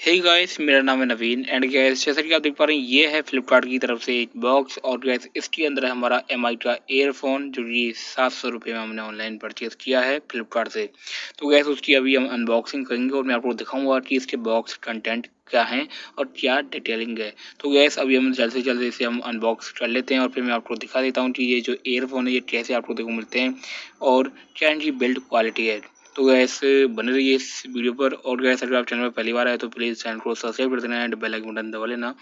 Hey guys, मेरा नाम है नवीन एंड गैस जैसा कि आप देख पा रहे हैं ये है फ्लिपकार्ट की तरफ से एक बॉक्स और गैस इसके अंदर है हमारा एमआई का एयरफोन जो कि 700 रुपये में हमने ऑनलाइन परचेज किया है फ्लिपकार्ट से। तो गैस उसकी अभी हम अनबॉक्सिंग करेंगे और मैं आपको दिखाऊंगा कि इसके बॉक्स कंटेंट क्या है और क्या डिटेलिंग है। तो गैस अभी हम जल्द से जल्द इसे हम अनबॉक्स कर लेते हैं और फिर मैं आपको दिखा देता हूँ कि ये जो एयरफोन है ये कैसे आपको देखो मिलते हैं और क्या इनकी बिल्ड क्वालिटी है। तो गैस बने रहिए इस वीडियो पर और गैस अगर आप चैनल में पहली बार आए तो प्लीज़ चैनल को सब्सक्राइब कर देना एंड बेल आइकन बटन दबा लेना।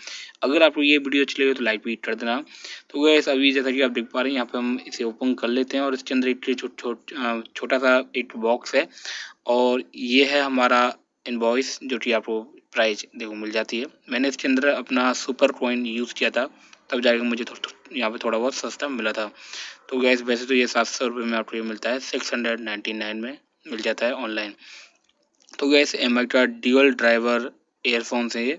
अगर आपको ये वीडियो अच्छी लगे तो लाइक भी कर देना। तो गैस अभी जैसा कि आप देख पा रहे हैं यहाँ पे हम इसे ओपन कर लेते हैं और इसके अंदर एक छोटा सा एक बॉक्स है और ये है हमारा इनवॉइस जो कि आपको प्राइस देखो मिल जाती है। मैंने इसके अंदर अपना सुपर कॉइन यूज़ किया था तब जाकर मुझे यहाँ पे थोड़ा बहुत सस्ता मिला था। तो गैस वैसे तो ये 700 रुपये में आपको ये मिलता है, 699 में मिल जाता है ऑनलाइन। तो गैस एमआई का ड्यूअल ड्राइवर एयरफोन्स है ये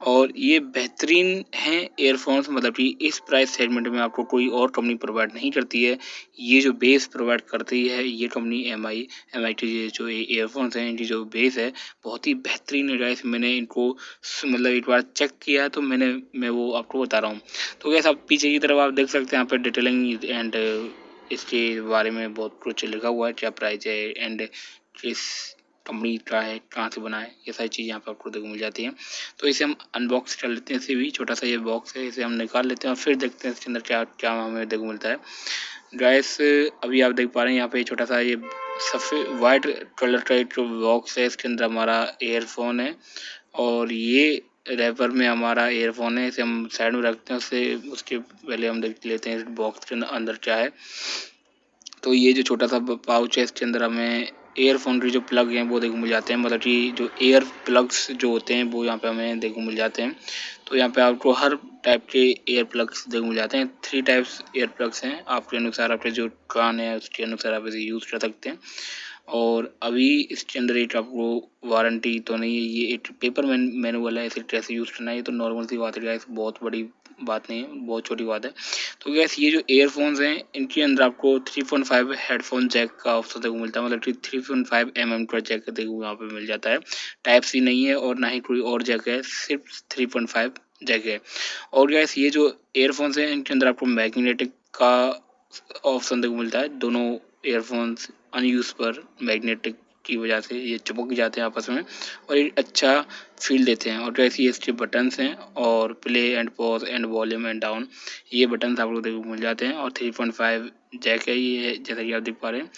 और ये बेहतरीन हैं एयरफोन्स, मतलब कि इस प्राइस सेगमेंट में आपको कोई और कंपनी प्रोवाइड नहीं करती है। ये जो बेस प्रोवाइड करती है ये कंपनी एमआई की ये जो एयरफोन्स हैं इनकी जो बेस है बहुत ही बेहतरीन है गाइस। मैंने इनको मतलब एक बार चेक किया तो मैं वो आपको बता रहा हूँ। तो गैस आप पीछे की तरफ आप देख सकते हैं यहाँ पे डिटेलिंग एंड इसके बारे में बहुत कुछ लिखा हुआ है, क्या प्राइस है एंड किस कंपनी का है, कहाँ से बना है, ये सारी चीज़ यहाँ पे आपको देखो मिल जाती हैं। तो इसे हम अनबॉक्स कर लेते हैं। इसे भी छोटा सा ये बॉक्स है, इसे हम निकाल लेते हैं और फिर देखते हैं इसके अंदर क्या क्या हमें देखो मिलता है। गैस अभी आप देख पा रहे हैं यहाँ पे छोटा सा ये सफ़ेद वाइट कलर का एक बॉक्स है, इसके अंदर हमारा एयरफोन है और ये रैपर में हमारा एयरफोन है। इसे हम साइड में रखते हैं, उसके पहले हम देख लेते हैं बॉक्स के अंदर क्या है। तो ये जो छोटा सा पाउच है इसके अंदर हमें एयरफोन के जो प्लग हैं वो देखो मिल जाते हैं, मतलब कि जो एयर प्लग्स जो होते हैं वो यहाँ पे हमें देखो मिल जाते हैं। तो यहाँ पे आपको हर टाइप के एयर प्लग्स देखो मिल जाते हैं। 3 टाइप्स एयर प्लग्स हैं, आपके अनुसार आपके जो कान है उसके अनुसार आप इसे यूज़ कर सकते हैं। और अभी इसके अंदर एक आपको वारंटी तो नहीं है, ये एक पेपर मैनुअल है, इसे कैसे यूज़ करना है ये तो नॉर्मल सी बात है गाइस, बहुत बड़ी बात नहीं है, बहुत छोटी बात है। तो गैस ये जो एयरफोन्स हैं इनके अंदर आपको 3.5 हेडफोन जैक का ऑप्शन देखो मिलता है, मतलब कि 3.5 mm का जैक देखो यहाँ पे मिल जाता है। टाइप सी नहीं है और ना ही कोई और जैक है, सिर्फ 3.5 जैक है। और गैस ये जो एयरफोन्स हैं इनके अंदर आपको मैग्नेटिक का ऑप्शन देखो मिलता है। दोनों एयरफोन्स अनयूज पर मैग्नेटिक की वजह से ये चिपक जाते हैं आपस में और एक अच्छा फील देते हैं। और जैसे ये इसके बटन्स हैं और play and pause and volume and down ये बटन्स आप लोग देखो मिल जाते हैं। और 3.5 जैक है ये, जैसा कि आप देख पा रहे हैं।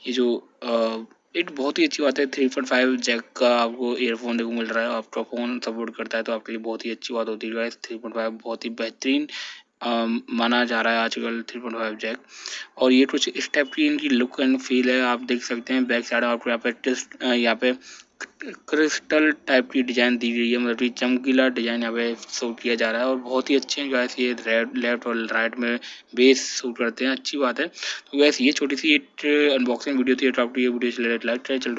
ये जो एक बहुत ही अच्छी बात है, 3.5 जैक का आपको ईयरफोन देखो मिल रहा है। आपका फ़ोन सपोर्ट करता है तो आपके लिए बहुत ही अच्छी बात होती है गाइस। 3.5 बहुत ही बेहतरीन माना जा रहा है आजकल 3.5 जैक। और ये कुछ इस टाइप की इनकी लुक एंड फील है, आप देख सकते हैं। बैक साइड आपको यहाँ पे क्रिस्टल टाइप की डिजाइन दी गई है, मतलब कि चमकीला डिजाइन यहाँ पे शो किया जा रहा है और बहुत ही अच्छे हैं गाइस। ये रेड लेफ्ट और राइट में बेस शूट करते हैं, अच्छी बात है। तो गैस ये छोटी सी एक अनबॉक्सिंग वीडियो थी, ये वीडियो लाइक करें, चलो